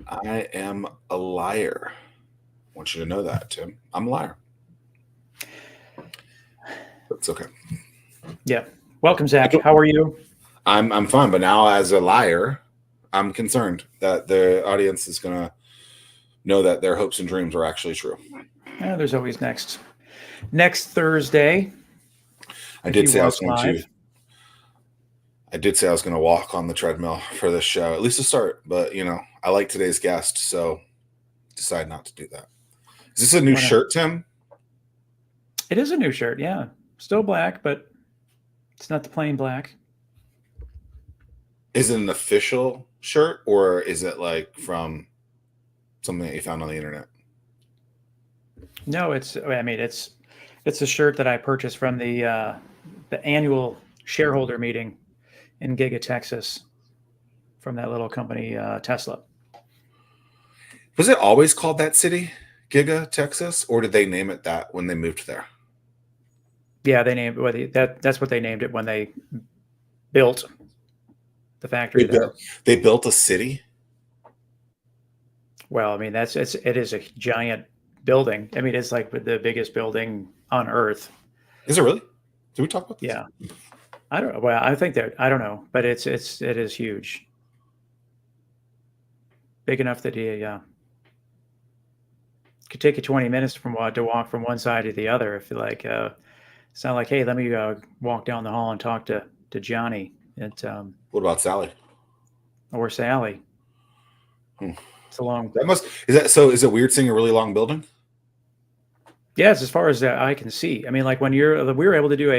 I am a liar. I want you to know that, Tim. I'm a liar. That's okay. Yeah. Welcome, Zach. How are you? I'm fine, but now as a liar, I'm concerned that the audience is gonna know that their hopes and dreams are actually true. There's always next Thursday. I did say I was going to walk on the treadmill for this show, at least to start. But I like today's guest, so decide not to do that. Is this a new shirt, Tim? It is a new shirt, yeah. Still black, but it's not the plain black. Is it an official shirt, or is it like from something that you found on the internet? No, it's a shirt that I purchased from the annual shareholder meeting in Giga, Texas, from that little company, Tesla. Was it always called that city, Giga, Texas, or did they name it that when they moved there? Yeah, they named that's what they named it when they built the factory there. They built a city? Well, I mean, it is a giant building. I mean, it's like the biggest building on Earth. Is it really? Did we talk about this? Yeah. I don't know. Well, I think that I don't know, but it is huge. Big enough that it could take you 20 minutes to walk from one side to the other. If you like, it's not like, hey, let me walk down the hall and talk to Johnny. What about Sally? Or Sally? It's a long. Is it weird seeing a really long building? Yes, as far as I can see. I mean, like when we were able to do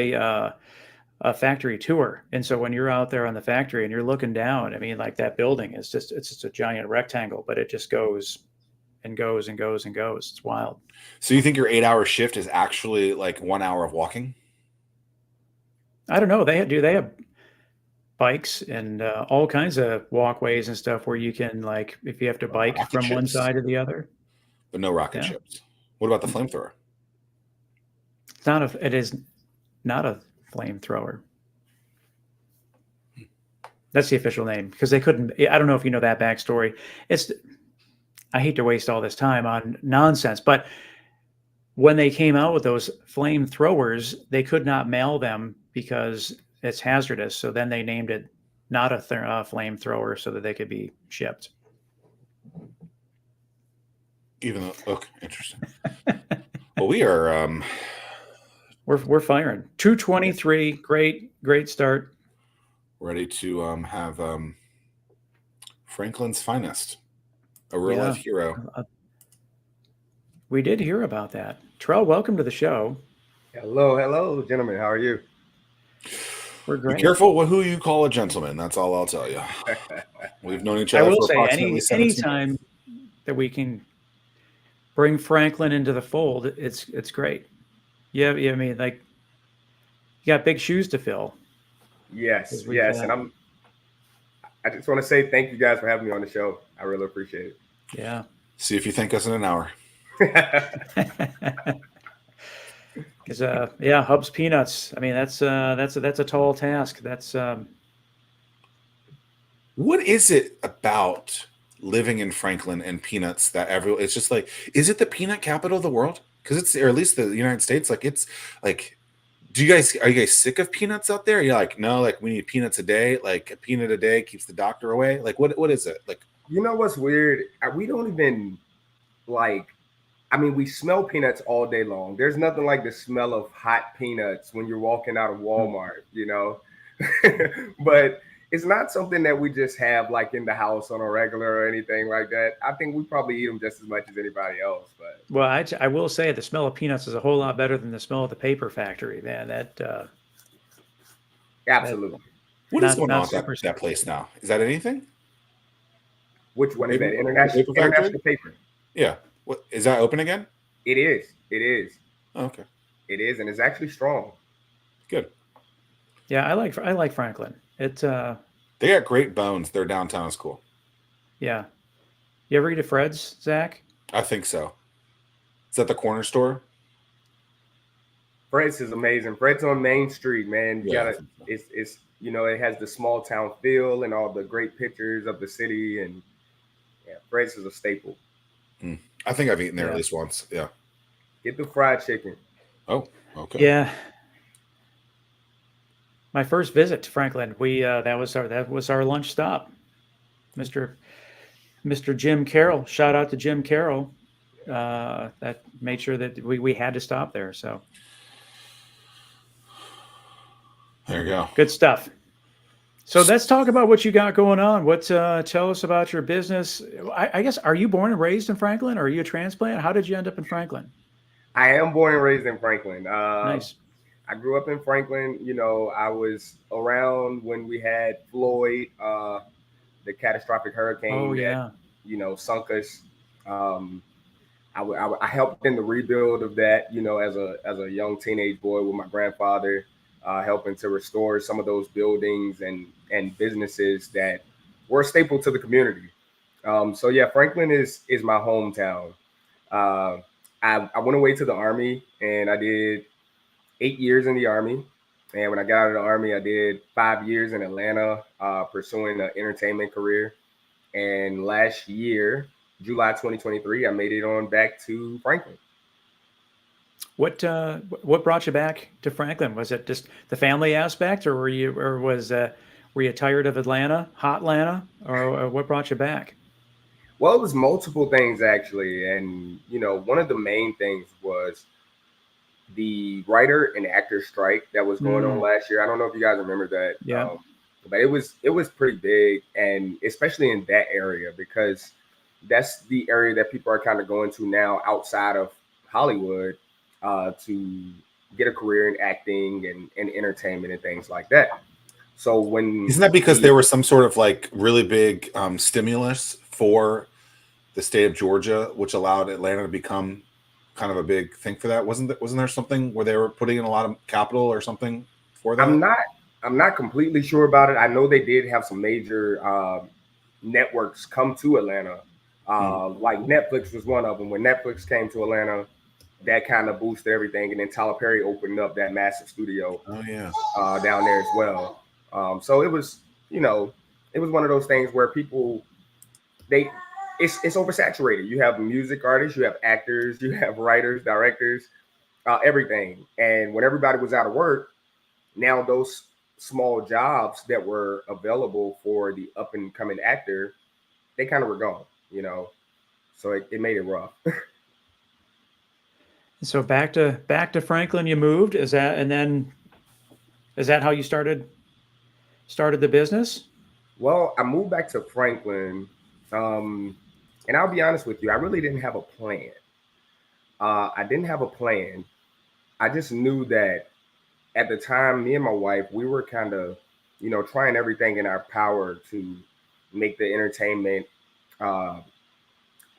a factory tour, and so when you're out there on the factory and you're looking down, I mean, like that building is it's just a giant rectangle, but it just goes and goes and goes and goes. It's wild. So you think your 8-hour shift is actually like 1 hour of walking? I don't know. They have bikes and all kinds of walkways and stuff where you can, like, if you have to bike from one side to the other. But no rocket ships. What about the flamethrower? It is not a flamethrower. That's the official name, because they couldn't. I don't know if you know that backstory. I hate to waste all this time on nonsense, but when they came out with those flamethrowers, they could not mail them because it's hazardous. So then they named it not a flamethrower so that they could be shipped. Okay, interesting. Well, we are. We're firing 223. Great start. Ready to have Franklin's finest, a real life hero. We did hear about that. Terrell, welcome to the show. Hello, gentlemen. How are you? We're great. Be careful who you call a gentleman. That's all I'll tell you. We've known each other. I will for say approximately anytime that we can bring Franklin into the fold, it's great. Yeah, I mean, like, you got big shoes to fill. Yes, and I just want to say thank you guys for having me on the show. I really appreciate it. Yeah. See if you thank us in an hour. Because Hub's peanuts. I mean, that's a tall task. That's what is it about living in Franklin and peanuts that it's just like, is it the peanut capital of the world? Because or at least the United States, like, it's like, are you guys sick of peanuts out there? You're like, no, like, we need peanuts a day. Like, a peanut a day keeps the doctor away. Like, what is it? Like, you know what's weird? We don't even we smell peanuts all day long. There's nothing like the smell of hot peanuts when you're walking out of Walmart, but it's not something that we just have like in the house on a regular or anything like that. I think we probably eat them just as much as anybody else. But well, I will say the smell of peanuts is a whole lot better than the smell of the paper factory, man. That absolutely. What is going on with that place now? Is that anything? Which one is that? International Paper. Yeah. What is that open again? It is. Oh, okay. It is, and it's actually strong. Good. Yeah, I like Franklin. They got great bones. Their downtown is cool. Yeah. You ever eat at Fred's, Zach? I think so. Is that the corner store? Fred's is amazing. Fred's on Main Street, man. It's it has the small town feel and all the great pictures of the city, and Fred's is a staple. I think I've eaten there Yeah. at least once. Yeah. Get the fried chicken. Oh, okay. Yeah. My first visit to Franklin, we that was our lunch stop. Mr. Jim Carroll. Shout out to Jim Carroll. That made sure that we had to stop there. So There you go. good stuff. So let's talk about what you got going on. Tell us about your business. I guess, are you born and raised in Franklin, or are you a transplant? How did you end up in Franklin? I am born and raised in Franklin. Nice. I grew up in Franklin. You know, I was around when we had Floyd, the catastrophic hurricane Oh that, yeah. you know, sunk us. I helped in the rebuild of that, you know, as a young teenage boy with my grandfather, helping to restore some of those buildings and businesses that were a staple to the community. So yeah, Franklin is my hometown. Uh, I went away to the Army and I did 8 years in the Army. And when I got out of the Army, I did 5 years in Atlanta, pursuing an entertainment career. And last year, July 2023, I made it on back to Franklin. What brought you back to Franklin? Was it just the family aspect, or were you tired of Atlanta, hot Atlanta, or what brought you back? Well, it was multiple things actually. And, you know, one of the main things was the writer and actor strike that was going on last year. I don't know if you guys remember that. Yeah. But it was pretty big, and especially in that area, because that's the area that people are kind of going to now outside of Hollywood, to get a career in acting and entertainment and things like that. So when Isn't that because there was some sort of like really big stimulus for the state of Georgia, which allowed Atlanta to become kind of a big thing for that? Wasn't there something where they were putting in a lot of capital or something for that? I'm not completely sure about it. I know they did have some major networks come to Atlanta. Like Netflix was one of them. When Netflix came to Atlanta, that kind of boosted everything. And then Tyler Perry opened up that massive studio down there as well. So it was, you know, it was one of those things where people, it's oversaturated. You have music artists, you have actors, you have writers, directors, everything. And when everybody was out of work, now those small jobs that were available for the up and coming actor, they kind of were gone, you know. So it made it rough. So back to Franklin, you moved. Is that how you started the business? Well, I moved back to Franklin, and I'll be honest with you, I really didn't have a plan. I didn't have a plan. I just knew that at the time, me and my wife, we were kind of, you know, trying everything in our power to make the entertainment uh,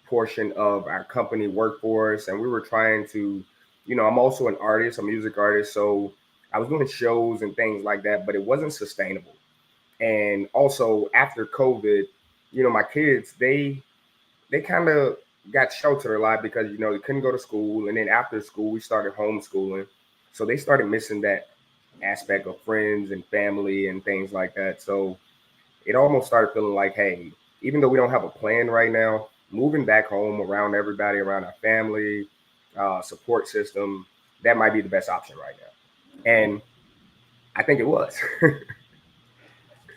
portion of our company workforce. And we were trying to, you know, I'm also an artist, a music artist. So I was doing shows and things like that, but it wasn't sustainable. And also after COVID, you know, my kids, they kind of got sheltered a lot because, you know, they couldn't go to school. And then after school, we started homeschooling. So they started missing that aspect of friends and family and things like that. So it almost started feeling like, hey, even though we don't have a plan right now, moving back home around everybody, around our family, support system, that might be the best option right now. And I think it was.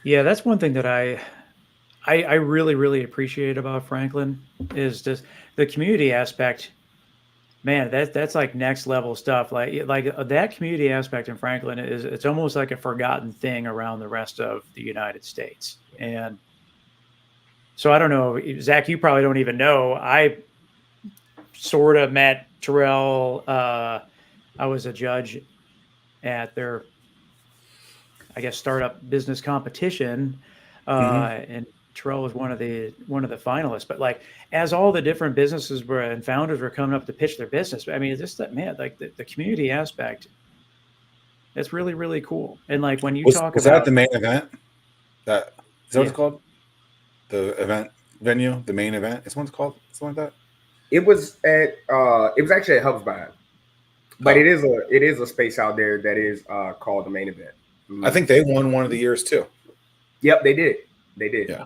Yeah, that's one thing that I really, really appreciate about Franklin is just the community aspect. Man, that's like next level stuff. Like that community aspect in Franklin it's almost like a forgotten thing around the rest of the United States. And so I don't know, Zach, you probably don't even know. I sort of met Terrell. I was a judge at their, I guess, startup business competition, and Terrell was one of the finalists. But like, as all the different businesses were and founders were coming up to pitch their business, I mean, just that, man, like the community aspect, it's really, really cool. And like when you talk was about that the main event? That is that what Yeah. it's called? The event venue, the main event. Is what it's called? Something like that. It was actually at Hubsbot, but it is a space out there that is called the main event. I think they won one of the years too. Yep, they did. They did. Yeah.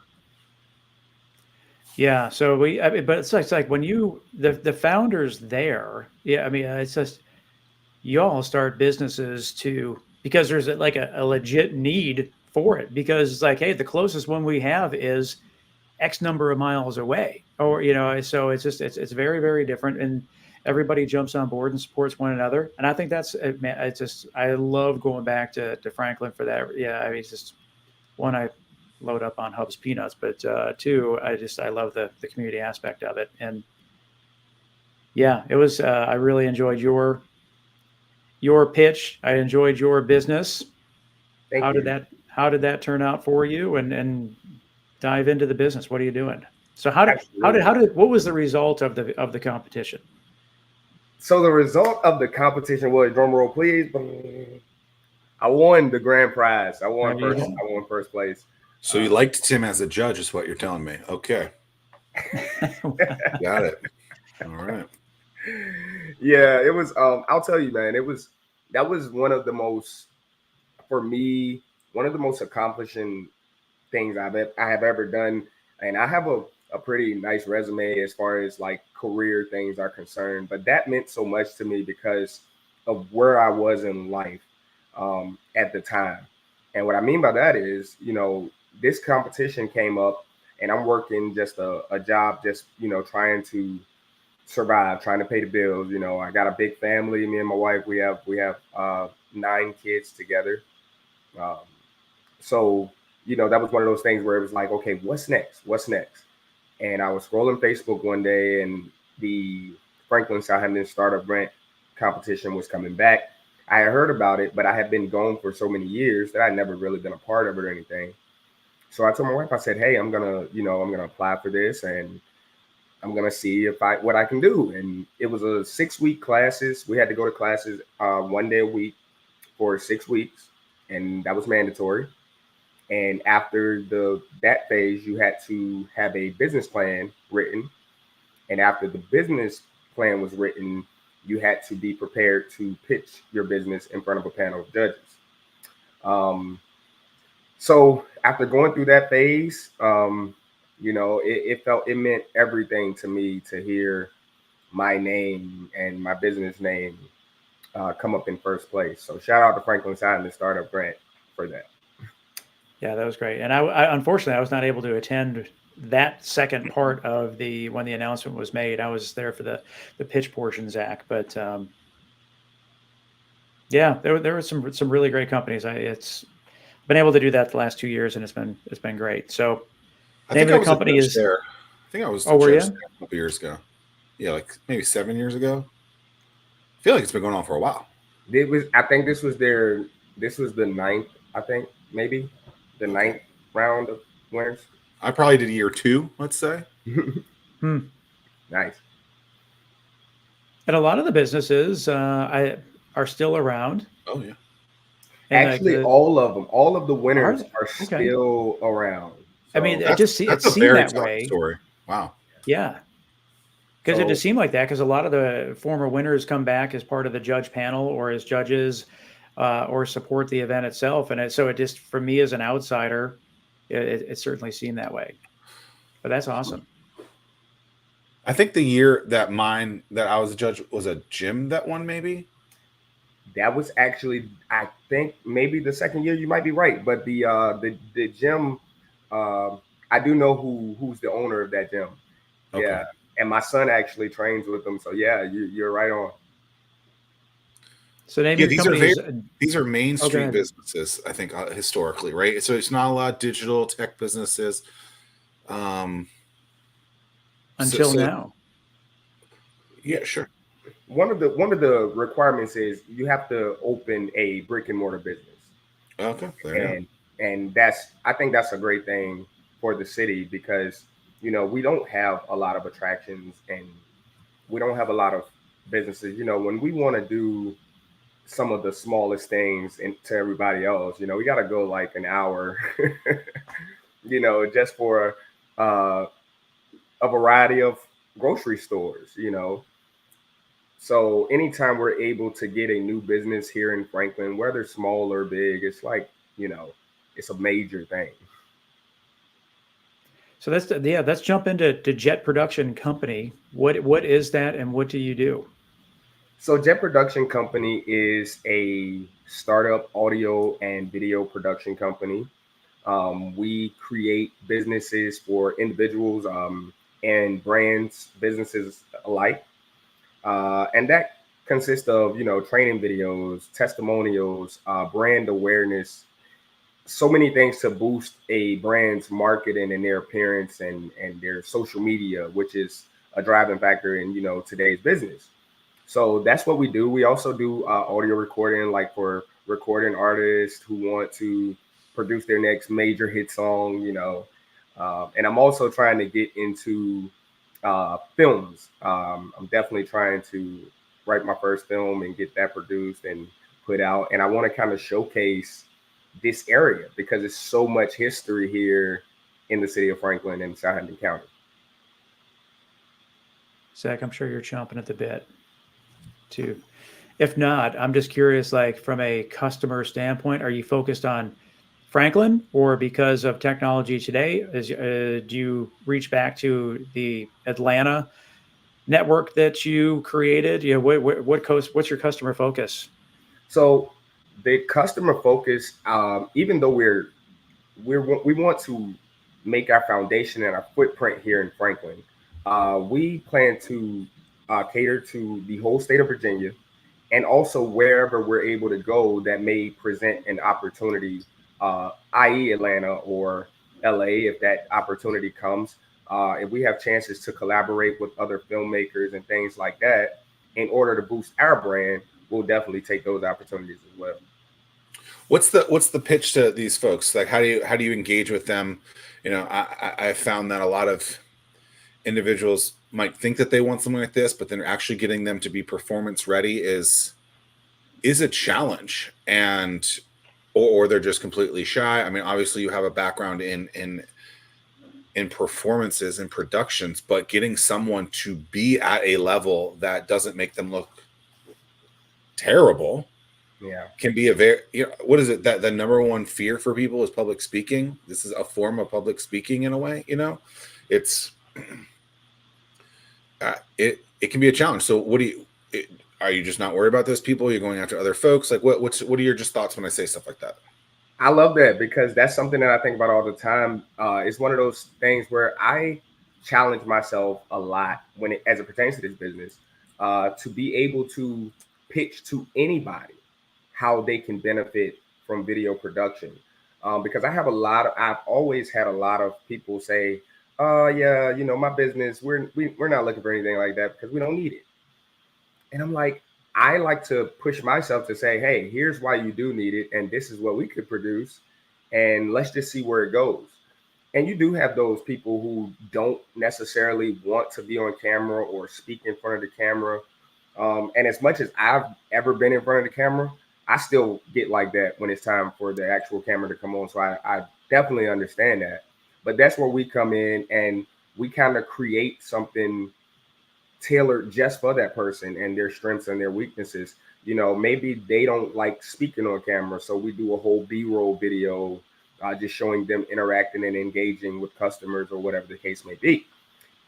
Yeah. So I mean, but it's like when the founders there, yeah, I mean, it's just, you all start businesses because there's a legit need for it, because it's like, hey, the closest one we have is X number of miles away, or so it's just it's very very different, and everybody jumps on board and supports one another, and I think that's man, it's just, I love going back to Franklin for that. Yeah, I mean, it's just, one, I load up on Hub's peanuts, but two, I love the community aspect of it, and yeah, it was I really enjoyed your pitch. I enjoyed your business. Thank you. How did that turn out for you? And dive into the business. What are you doing? So Absolutely. what was the result of the competition? So the result of the competition was, drum roll please. I won the grand prize. I won There you first. go. I won first place. So you liked Tim as a judge, is what you're telling me. Okay. Got it. All right. Yeah, it was. I'll tell you, man. That was one of the most, for me, one of the most accomplishing things I have ever done, and I have a pretty nice resume as far as like career things are concerned. But that meant so much to me because of where I was in life at the time. And what I mean by that is, this competition came up, and I'm working just a job, just trying to survive, trying to pay the bills. I got a big family. Me and my wife, we have 9 kids together. Um, so that was one of those things where it was like, okay, what's next? What's next? And I was scrolling Facebook one day, and the Franklin Southampton Startup Grant competition was coming back. I had heard about it, but I had been gone for so many years that I'd never really been a part of it or anything. So I told my wife, I said, hey, I'm gonna apply for this, and I'm gonna see what I can do. And it was a 6-week classes. We had to go to classes one day a week for 6 weeks, and that was mandatory. And after that phase, you had to have a business plan written. And after the business plan was written, you had to be prepared to pitch your business in front of a panel of judges. Um, so after going through that phase, it meant everything to me to hear my name and my business name come up in first place. So shout out to Franklin Sign the Startup Grant for that. Yeah, that was great. And I unfortunately I was not able to attend that second part of when the announcement was made. I was there for the pitch portion, Zach. But yeah, there were some really great companies. It's been able to do that the last 2 years, and it's been great. So I name think of I the was a company judge is. there. I think I was Oh, a were judge you? there a couple years ago. Yeah, like maybe 7 years ago. I feel like it's been going on for a while. I think this was the ninth, I think, maybe the Okay. ninth round of winners. I probably did year 2, let's say. Nice. And a lot of the businesses are still around. Oh yeah. And like Actually, all of the are winners they? are Okay. still around. I mean, So it That's a seemed very that telling way. story. Wow. Yeah. Because it so just seemed like that, because a lot of the former winners come back as part of the judge panel or as judges, or support the event itself. And so it just, for me as an outsider, it certainly seemed that way. But that's awesome. I think the year that I was a judge was a gym that won, maybe. that was actually, I think, maybe the second year. You might be right, but the gym, uh, I do know who's the owner of that gym. Okay. Yeah, and my son actually trains with them. So yeah, you're right on. So name Yeah, your company is. these are Main Oh, go Street ahead. businesses, I think, historically, right? So it's not a lot of digital tech businesses. Um, Until so now. yeah, sure. One of the requirements is you have to open a brick and mortar business. Okay, there you go. And I think that's a great thing for the city because we don't have a lot of attractions, and we don't have a lot of businesses. When we want to do some of the smallest things to everybody else, we got to go like an hour just for uh, a variety of grocery stores. So anytime we're able to get a new business here in Franklin, whether small or big, it's like, it's a major thing. So let's jump into Jett Production Company. What is that, and what do you do? So Jett Production Company is a startup audio and video production company. We create businesses for individuals and brands, businesses alike, and that consists of training videos, testimonials, brand awareness, so many things to boost a brand's marketing and their appearance and their social media, which is a driving factor in today's business. So that's what we do. We also do audio recording, like for recording artists who want to produce their next major hit song, and I'm also trying to get into films. I'm definitely trying to write my first film and get that produced and put out. And I want to kind of showcase this area because there's so much history here in the city of Franklin and Southampton County. Zach, I'm sure you're chomping at the bit too. If not, I'm just curious, like from a customer standpoint, are you focused on Franklin, or because of technology today, do you reach back to the Atlanta network that you created? What's your customer focus? So the customer focus, even though we want to make our foundation and our footprint here in Franklin, we plan to cater to the whole state of Virginia and also wherever we're able to go that may present an opportunity, i.e. Atlanta or LA, if that opportunity comes. If we have chances to collaborate with other filmmakers and things like that in order to boost our brand, we'll definitely take those opportunities as well. What's the pitch to these folks? Like, how do you engage with them? I found that a lot of individuals might think that they want something like this, but then actually getting them to be performance ready is a challenge, and or they're just completely shy. I mean, obviously you have a background in performances and productions, but getting someone to be at a level that doesn't make them look terrible can be a very, what is it, that the number one fear for people is public speaking. This is a form of public speaking in a way. It's it can be a challenge. So are you just not worried about those people? You're going after other folks? Like what are your just thoughts when I say stuff like that? I love that because that's something that I think about all the time. It's one of those things where I challenge myself a lot as it pertains to this business, to be able to pitch to anybody how they can benefit from video production. Because I've always had a lot of people say, yeah, my business, we're not looking for anything like that because we don't need it. And I'm like, I like to push myself to say, hey, here's why you do need it. And this is what we could produce. And let's just see where it goes. And you do have those people who don't necessarily want to be on camera or speak in front of the camera. And as much as I've ever been in front of the camera, I still get like that when it's time for the actual camera to come on. So I definitely understand that. But that's where we come in and we kind of create something tailored just for that person and their strengths and their weaknesses. Maybe they don't like speaking on camera, so we do a whole B-roll video, just showing them interacting and engaging with customers or whatever the case may be,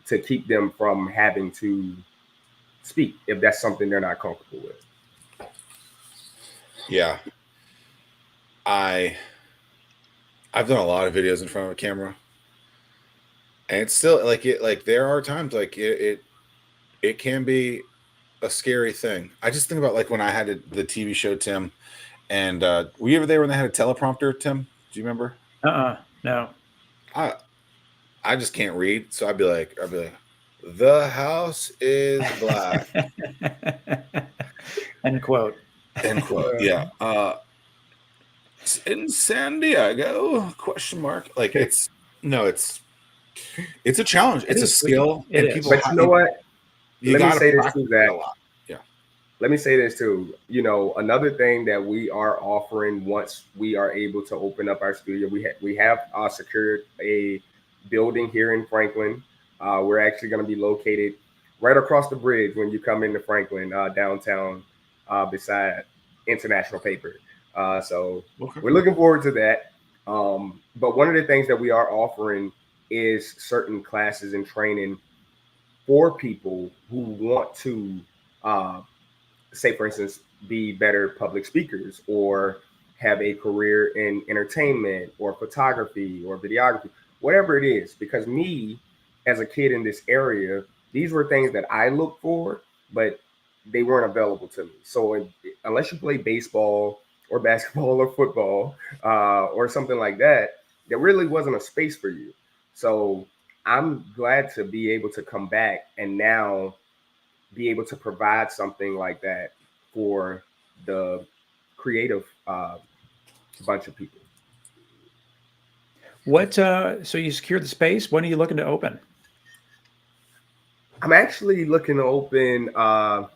to keep them from having to speak if that's something they're not comfortable with. Yeah, I've done a lot of videos in front of a camera, and it's still like there are times like it can be a scary thing. I just think about like when I had the TV show, Tim, and were you ever there when they had a teleprompter, Tim? Do you remember? No. I just can't read, so I'd be like, the house is black. End quote. End quote. Yeah. In San Diego? ? Like it's a challenge. It's a skill, and people. But you know what? Let me say this too, Zach. Yeah. Let me say this too. Another thing that we are offering once we are able to open up our studio, we have secured a building here in Franklin. We're actually going to be located right across the bridge when you come into Franklin, downtown, beside International Paper. So we're looking forward to that. But one of the things that we are offering is certain classes and training for people who want to, uh, say, for instance, be better public speakers or have a career in entertainment or photography or videography, whatever it is. Because me, as a kid in this area, these were things that I looked for, but they weren't available to me. So unless you play baseball or basketball or football or something like that, there really wasn't a space for you. So I'm glad to be able to come back and now be able to provide something like that for the creative bunch of people. What? So you secured the space. When are you looking to open? I'm actually looking to open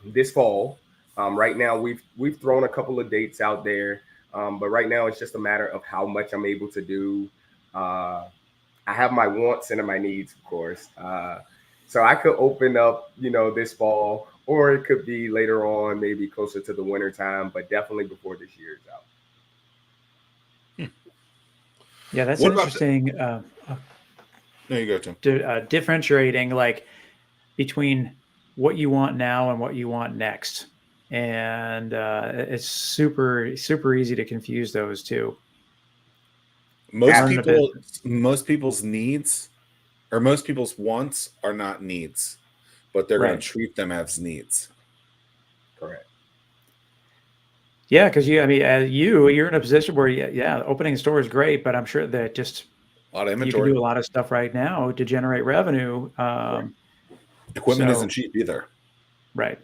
this fall. Right now, we've thrown a couple of dates out there, but right now it's just a matter of how much I'm able to do. Uh, I have my wants and my needs, of course. So I could open up, this fall, or it could be later on, maybe closer to the winter time, but definitely before this year's out. Yeah, that's What about interesting. there you go, Tim. Differentiating like between what you want now and what you want next, and it's super easy to confuse those two. Most Running a people, business. most people's needs or most people's wants are not needs, but they're going Right. to treat them as needs. Correct. Yeah, because I mean, you're in a position where, yeah, opening a store is great, but I'm sure that just A lot of you can inventory. do a lot of stuff right now to generate revenue. Equipment So, isn't cheap either. right.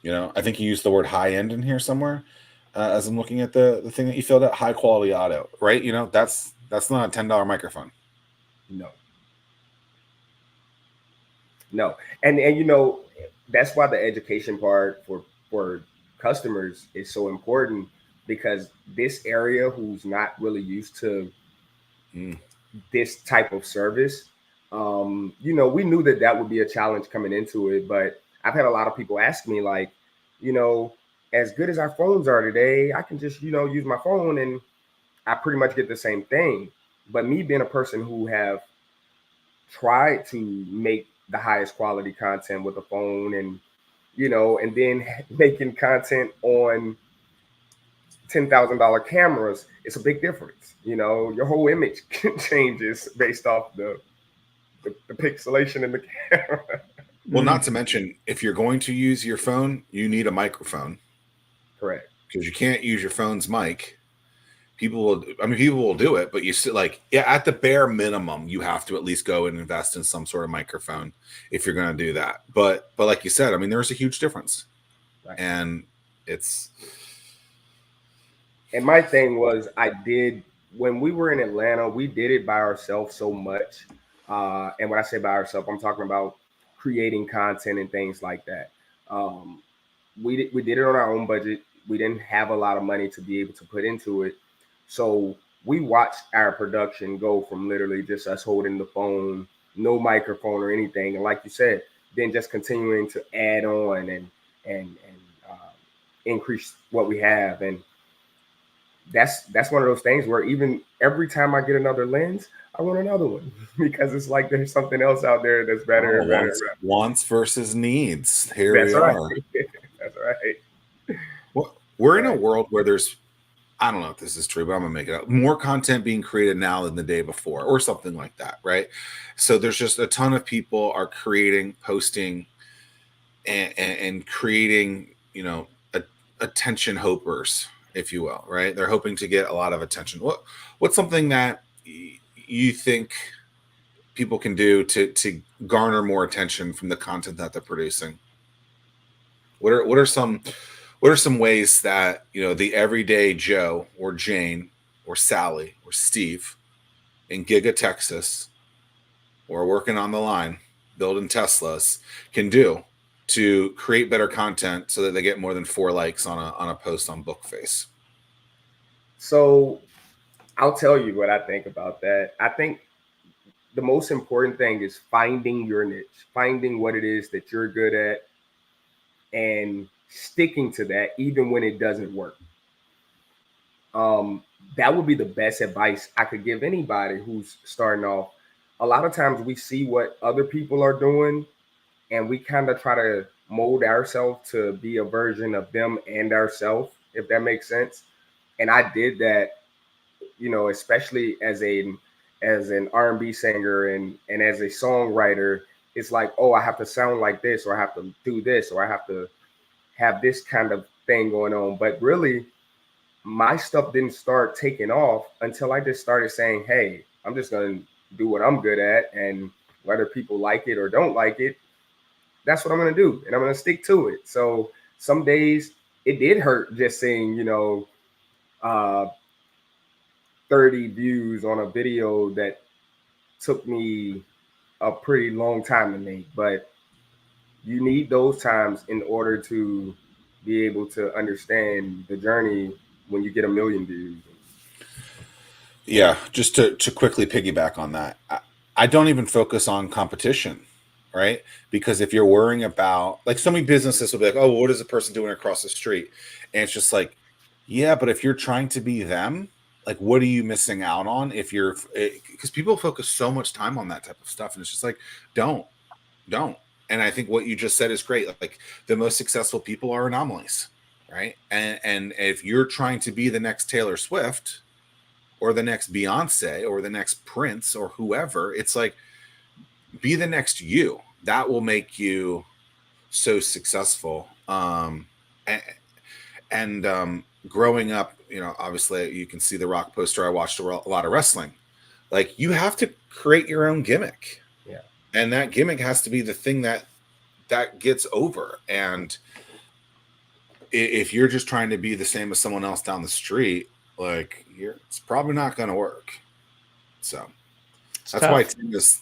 I think you used the word high end in here somewhere. As I'm looking at the thing that you filled out, high quality audio, right? That's not a $10 microphone. No. No. And that's why the education part for customers is so important, because this area who's not really used to Mm. this type of service, we knew that that would be a challenge coming into it, but I've had a lot of people ask me, like, you know, as good as our phones are today, I can just, use my phone and I pretty much get the same thing. But me being a person who have tried to make the highest quality content with a phone, and and then making content on $10,000 cameras, it's a big difference. Your whole image changes based off the pixelation in the camera. Well, not to mention, if you're going to use your phone, you need a microphone Correct. because you can't use your phone's mic. People will do it, but you still at the bare minimum, you have to at least go and invest in some sort of microphone if you're going to do that. But like you said, there's a huge difference, Right. and it's. And my thing was, when we were in Atlanta, we did it by ourselves so much. And when I say by ourselves, I'm talking about creating content and things like that. We did it on our own budget. We didn't have a lot of money to be able to put into it. So we watched our production go from literally just us holding the phone, no microphone or anything. And like you said, then just continuing to add on and increase what we have. And that's one of those things where even every time I get another lens, I want another one because it's like there's something else out there that's better. Wants versus needs. Here That's we right. are. That's right. Well, we're in a world where there's, I don't know if this is true, but I'm gonna make it up. More content being created now than the day before, or something like that, right? So there's just a ton of people are creating, posting, and creating, attention hopers, if you will, right? They're hoping to get a lot of attention. What's something that you think people can do to garner more attention from the content that they're producing? What are some ways that the everyday Joe or Jane or Sally or Steve in Giga, Texas, or working on the line building Teslas can do to create better content so that they get more than 4 likes on a post on Bookface? So I'll tell you what I think about that. I think the most important thing is finding your niche, finding what it is that you're good at, and sticking to that even when it doesn't work. That would be the best advice I could give anybody who's starting off. a lot of times we see what other people are doing and we kind of try to mold ourselves to be a version of them and ourselves, if that makes sense. And I did that, especially as an R&B singer and as a songwriter. It's like, oh, I have to sound like this, or I have to do this, or I have to have this kind of thing going on. But really, my stuff didn't start taking off until I just started saying, hey, I'm just going to do what I'm good at, and whether people like it or don't like it, that's what I'm going to do, and I'm going to stick to it. So some days it did hurt just seeing, uh, 30 views on a video that took me a pretty long time to make. But you need those times in order to be able to understand the journey when you get a million views. Yeah, just to quickly piggyback on that, I don't even focus on competition, right? Because if you're worrying about, like, so many businesses will be like, oh, what is a person doing across the street? And it's just like, yeah, but if you're trying to be them, like, what are you missing out on? If you're, because people focus so much time on that type of stuff, and it's just like, don't. And I think what you just said is great. Like, the most successful people are anomalies, right? And if you're trying to be the next Taylor Swift, or the next Beyonce, or the next Prince, or whoever, it's like, be the next you. That will make you so successful. And growing up, obviously you can see the Rock poster. I watched a lot of wrestling. Like, you have to create your own gimmick. Yeah. And that gimmick has to be the thing that gets over. And if you're just trying to be the same as someone else down the street, like, it's probably not going to work. So that's why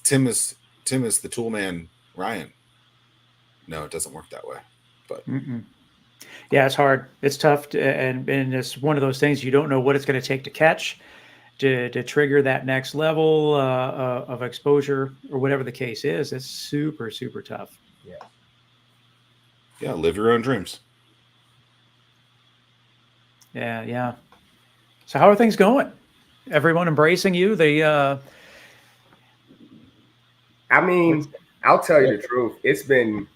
Tim is the tool man, Ryan. No, it doesn't work that way. But yeah, it's hard. It's tough, and it's one of those things you don't know what it's going to take to catch, to trigger that next level of exposure, or whatever the case is. It's super, super tough. Yeah, live your own dreams. Yeah. So how are things going? Everyone embracing you? I mean, I'll tell you the truth. It's been,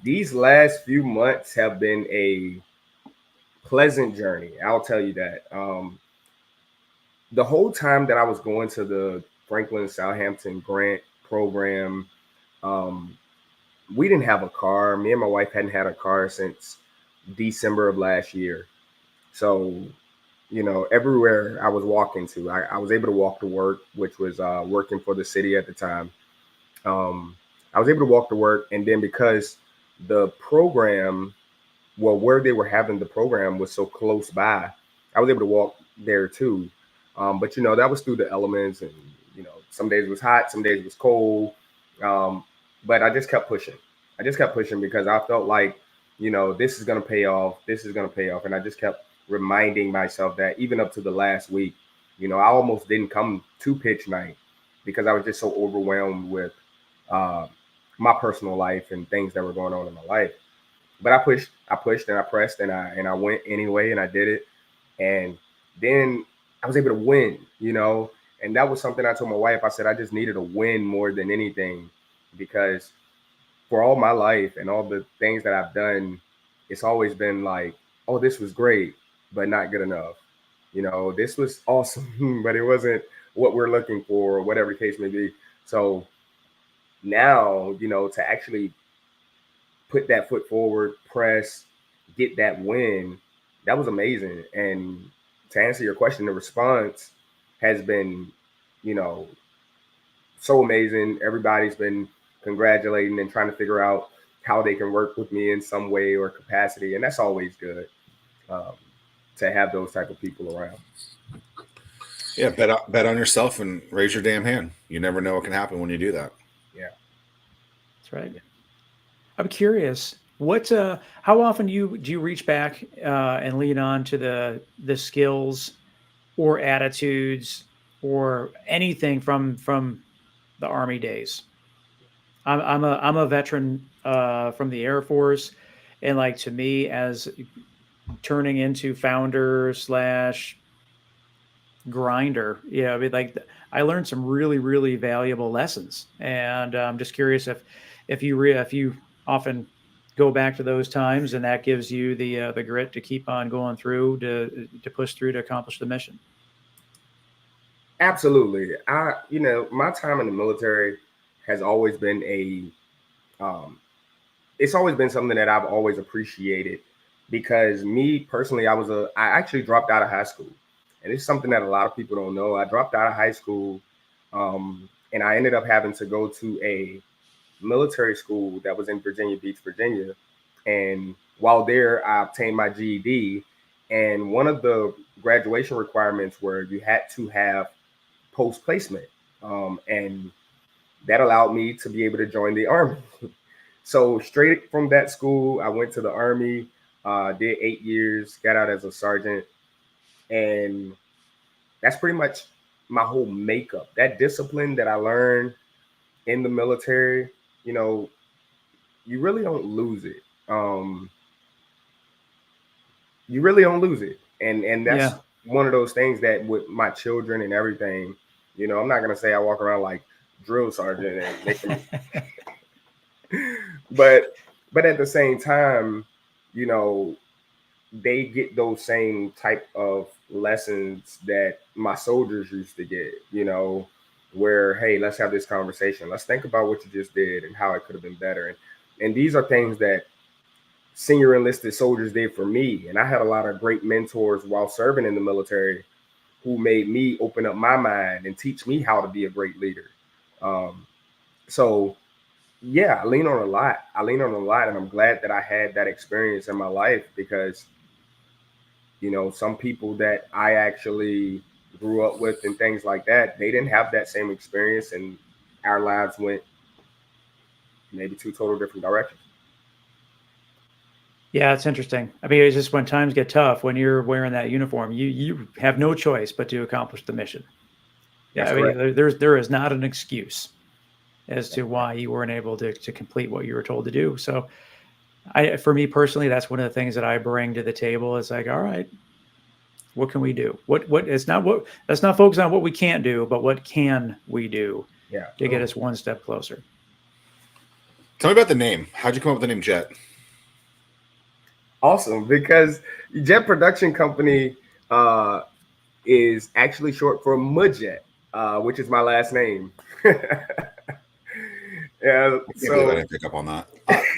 these last few months have been a pleasant journey. I'll tell you that. The whole time that I was going to the Franklin Southampton grant program, we didn't have a car. Me and my wife hadn't had a car since December of last year. So, everywhere I was walking to, I was able to walk to work, which was working for the city at the time. I was able to walk to work. And then because the program, well, where they were having the program was so close by, I was able to walk there too. But that was through the elements, and some days it was hot, some days it was cold. But I just kept pushing. Because I felt like, this is gonna pay off. This is gonna pay off, and I just kept reminding myself that, even up to the last week. I almost didn't come to pitch night because I was just so overwhelmed with my personal life and things that were going on in my life. But I pushed, and I pressed, and I went anyway, and I did it. And then I was able to win, and that was something I told my wife. I said, I just needed a win more than anything, because for all my life and all the things that I've done, it's always been like, oh, this was great, but not good enough. This was awesome, but it wasn't what we're looking for, or whatever the case may be. So now, to actually put that foot forward, press, get that win, that was amazing. And to answer your question, the response has been, so amazing. Everybody's been congratulating and trying to figure out how they can work with me in some way or capacity. And that's always good, to have those type of people around. Yeah, bet on yourself and raise your damn hand. You never know what can happen when you do that. Yeah. That's right. I'm curious, how often do you reach back and lean on to the skills or attitudes or anything from the Army days? I'm a veteran from the Air Force, and, like, to me, as turning into founder slash grinder. Yeah, I mean, like I learned some really, really valuable lessons, and I'm just curious if you often go back to those times, and that gives you the grit to keep on going through to push through to accomplish the mission. Absolutely. My time in the military has always been um, it's always been something that I've always appreciated because me personally, I actually dropped out of high school. And it's something that a lot of people don't know. I dropped out of high school, and I ended up having to go to a military school that was in Virginia Beach, Virginia. And while there, I obtained my GED. And one of the graduation requirements were you had to have post placement. And that allowed me to be able to join the Army. So straight from that school, I went to the Army, did 8 years, got out as a sergeant. And that's pretty much my whole makeup. That discipline that I learned in the military, you know, you really don't lose it. You really don't lose it. And that's Yeah. one of those things that with my children and everything, I'm not gonna say I walk around like drill sergeant and make them, but at the same time, you know, they get those same type of lessons that my soldiers used to get, where, hey, let's have this conversation. Let's think about what you just did and how it could have been better. And these are things that senior enlisted soldiers did for me. And I had a lot of great mentors while serving in the military who made me open up my mind and teach me how to be a great leader. So yeah, I lean on a lot. And I'm glad that I had that experience in my life because some people that I actually grew up with and things like that, they didn't have that same experience, and our lives went maybe two total different directions. Yeah, it's interesting. I mean, it's just when times get tough, when you're wearing that uniform, you have no choice but to accomplish the mission. Yeah, That's I mean, correct. there is not an excuse as to why you weren't able to complete what you were told to do. So, for me personally, that's one of the things that I bring to the table. Is like, all right, what can we do? It's not what let's not focus on what we can't do, but what can we do Yeah. to get us one step closer. Tell me about the name. How'd you come up with the name Jett? Awesome, because Jett Production Company is actually short for Majette, which is my last name. Yeah, I can't believe I didn't pick up on that.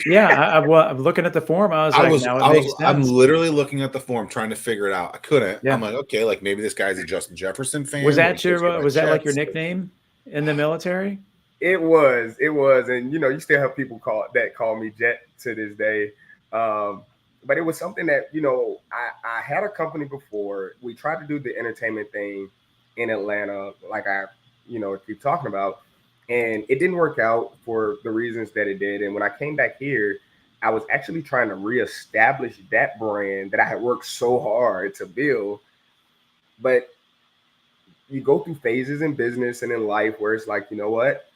Yeah, I'm looking at the form. I was now it makes sense. I'm literally looking at the form trying to figure it out. I couldn't. Yeah. I'm like, okay, like maybe this guy's a Justin Jefferson fan. Was that like your Jets. nickname in the military? It was, and you still have people call me Jett to this day. But it was something that I had a company before. We tried to do the entertainment thing in Atlanta, like I keep talking about, and it didn't work out for the reasons that it did. And when I came back here, I was actually trying to reestablish that brand that I had worked so hard to build. But you go through phases in business and in life where it's like, you know what,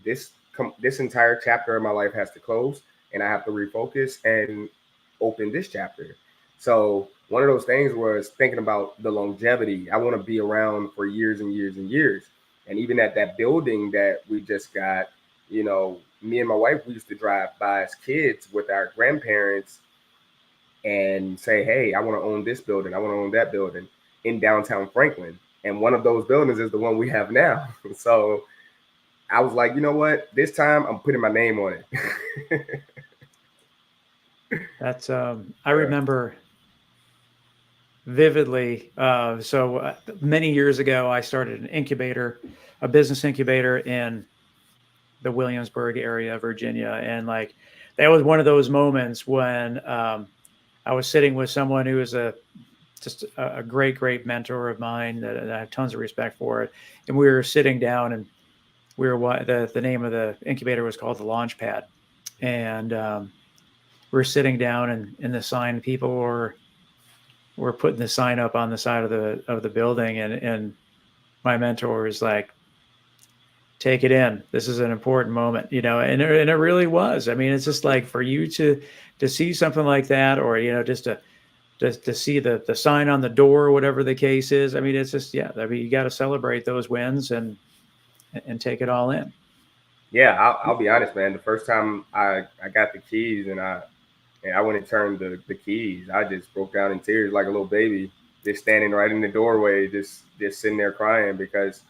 this entire chapter of my life has to close, and I have to refocus and open this chapter. So one of those things was thinking about the longevity. I want to be around for years and years and years. And even at that building that we just got, me and my wife, we used to drive by as kids with our grandparents and say, hey, I want to own this building. I want to own that building in downtown Franklin. And one of those buildings is the one we have now. So I was like, you know what? This time I'm putting my name on it. That's I remember vividly. So many years ago, I started a business incubator in the Williamsburg area of Virginia, and like that was one of those moments when I was sitting with someone who was just a great mentor of mine that I have tons of respect for it, and we were sitting down, and we were the name of the incubator was called the Launchpad, and we're sitting down, and in the sign, people were putting the sign up on the side of the building, and my mentor was like, take it in. This is an important moment, and it really was. I mean, it's just like for you to see something like that, or just to see the sign on the door, whatever the case is. I mean, it's just, yeah, I mean, you got to celebrate those wins and take it all in. Yeah, I'll be honest, man. The first time I got the keys and I went and turned the keys, I just broke down in tears like a little baby, just standing right in the doorway, just sitting there crying because,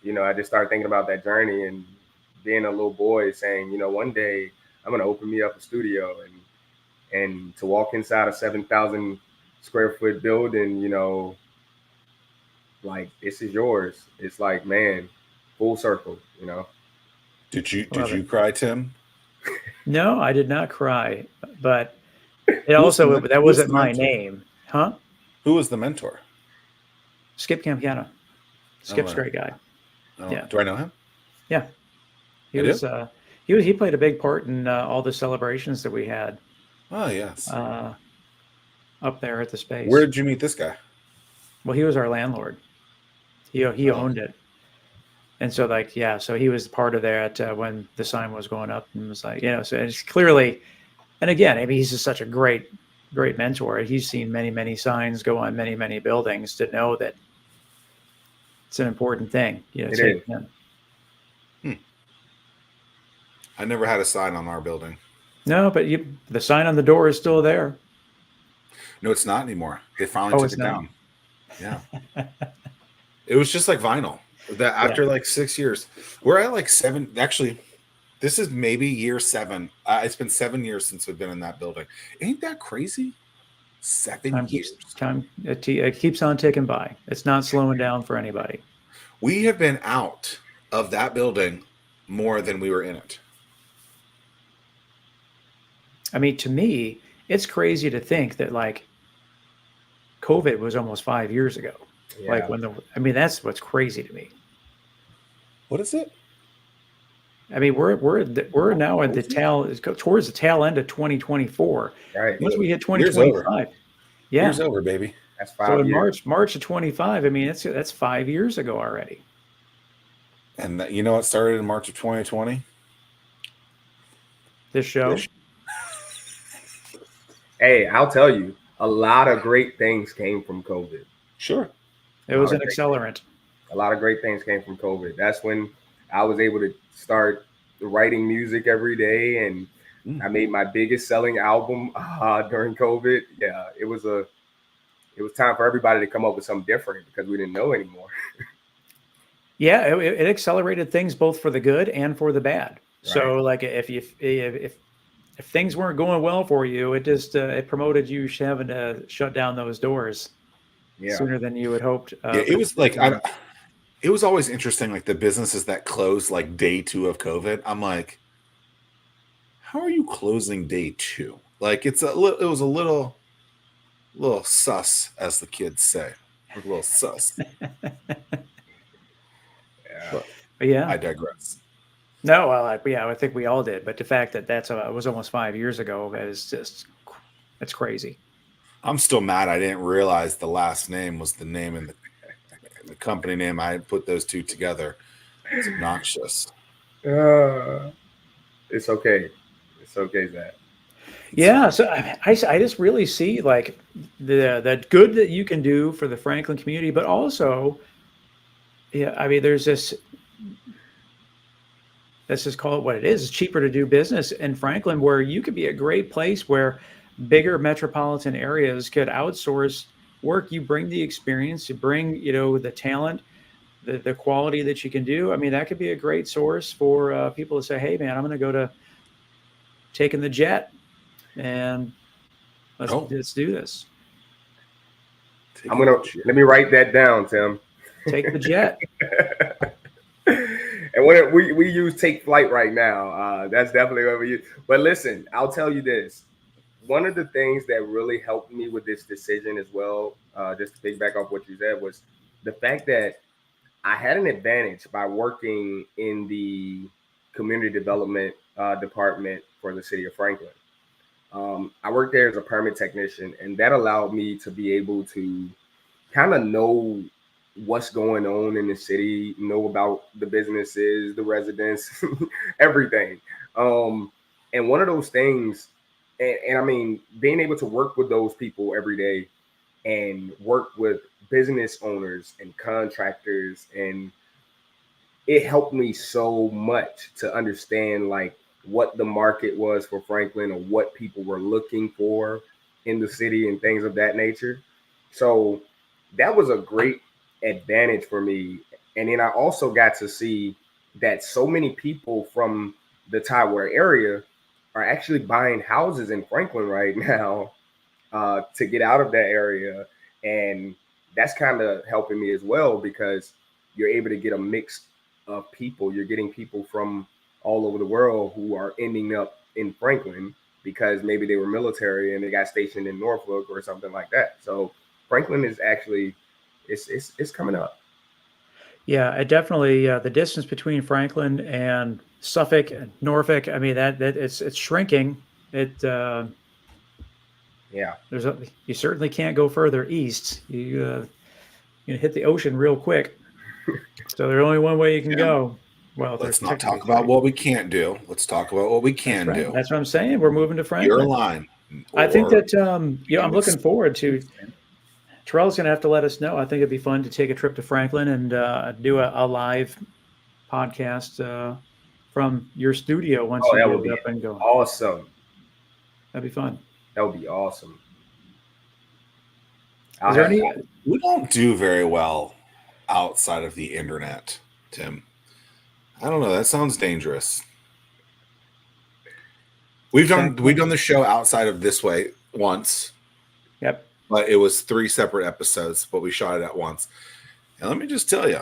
I just started thinking about that journey and being a little boy saying, one day I'm gonna open me up a studio and to walk inside a 7,000 square foot building, like this is yours. It's like, man, full circle, Did you cry, Tim? No, I did not cry, but it also, that wasn't my name. Huh? Who was the mentor? Skip Campana. Skip's a great guy. Yeah. Do I know him? Yeah. He played a big part in all the celebrations that we had. Oh, yes. Up there at the space. Where did you meet this guy? Well, he was our landlord. He owned it. And so so he was part of that when the sign was going up and was like, so it's clearly, and again, I mean, he's just such a great mentor. He's seen many, many signs go on many, many buildings to know that it's an important thing. It is. I never had a sign on our building. No, but the sign on the door is still there. No, it's not anymore. They finally took it down. Yeah. It was just like vinyl. That after like 6 years, we're at like 7. Actually, this is maybe year 7. It's been 7 years since we've been in that building. Ain't that crazy? 7 years. It keeps on ticking by. It's not slowing down for anybody. We have been out of that building more than we were in it. I mean, to me, it's crazy to think that like COVID was almost 5 years ago. Yeah. Like that's what's crazy to me. What is it? I mean, we're now at towards the tail end of 2024. Right. Once we hit 2025, year's over, baby. That's 5 years. So in March of 25, I mean, that's 5 years ago already. And you know what started in March of 2020? This show. Hey, I'll tell you, a lot of great things came from COVID. Sure. It was an accelerant. A lot of great things came from COVID. That's when I was able to start writing music every day, and I made my biggest selling album during COVID. Yeah, it was time for everybody to come up with something different because we didn't know anymore. Yeah, it accelerated things both for the good and for the bad. Right. So, like, if things weren't going well for you, it just it promoted you having to shut down those doors sooner than you had hoped. It was like it was always interesting, like the businesses that closed like day 2 of COVID. I'm like, how are you closing day 2? Like it was a little sus, as the kids say, a little sus. Yeah. I digress. No, well, I think we all did. But the fact that it was almost 5 years ago is just, it's crazy. I'm still mad I didn't realize the last name was the name in the company name. I put those two together. It's obnoxious. It's okay. It's okay, Zach. Yeah, so I just really see like the good that you can do for the Franklin community, but also, I mean, there's this. Let's just call it what it is. It's cheaper to do business in Franklin, where you could be a great place where bigger metropolitan areas could outsource work. You bring the experience, you bring, the talent, the quality that you can do. I mean, that could be a great source for people to say, hey, man, I'm going to go to taking the Jett and let's do this. Let me write that down, Tim. Take the Jett. And when we use take flight right now, that's definitely what we use. But listen, I'll tell you this. One of the things that really helped me with this decision as well, just to piggyback off what you said, was the fact that I had an advantage by working in the community development department for the city of Franklin. I worked there as a permit technician, and that allowed me to be able to kind of know what's going on in the city, know about the businesses, the residents, everything. And one of those things, and I mean, being able to work with those people every day and worked with business owners and contractors, and it helped me so much to understand like what the market was for Franklin or what people were looking for in the city and things of that nature. So that was a great advantage for me. And then I also got to see that so many people from the Taiwan area are actually buying houses in Franklin right now to get out of that area. And that's kind of helping me as well because you're able to get a mix of people. You're getting people from all over the world who are ending up in Franklin because maybe they were military and they got stationed in Norfolk or something like that. So Franklin is actually it's coming up. Yeah, it definitely the distance between Franklin and Suffolk and Norfolk. I mean that it's shrinking. It Yeah. you certainly can't go further east. You hit the ocean real quick. So there's only one way you can go. Well, Let's there's not technically talk about three. what we can't do. Let's talk about what we That's can right. do. That's what I'm saying. We're moving to Your Franklin. line. I think Or that I'm looking forward to. Terrell's going to have to let us know. I think it'd be fun to take a trip to Franklin and do a live podcast from your studio once Oh, you that get would it be up and going. awesome. That'd be fun. That would be awesome. Is there any? we don't do very well outside of the internet, Tim. I don't know. That sounds dangerous. We've done the show outside of this way once. Yep. But it was 3 separate episodes, but we shot it at once. And let me just tell you,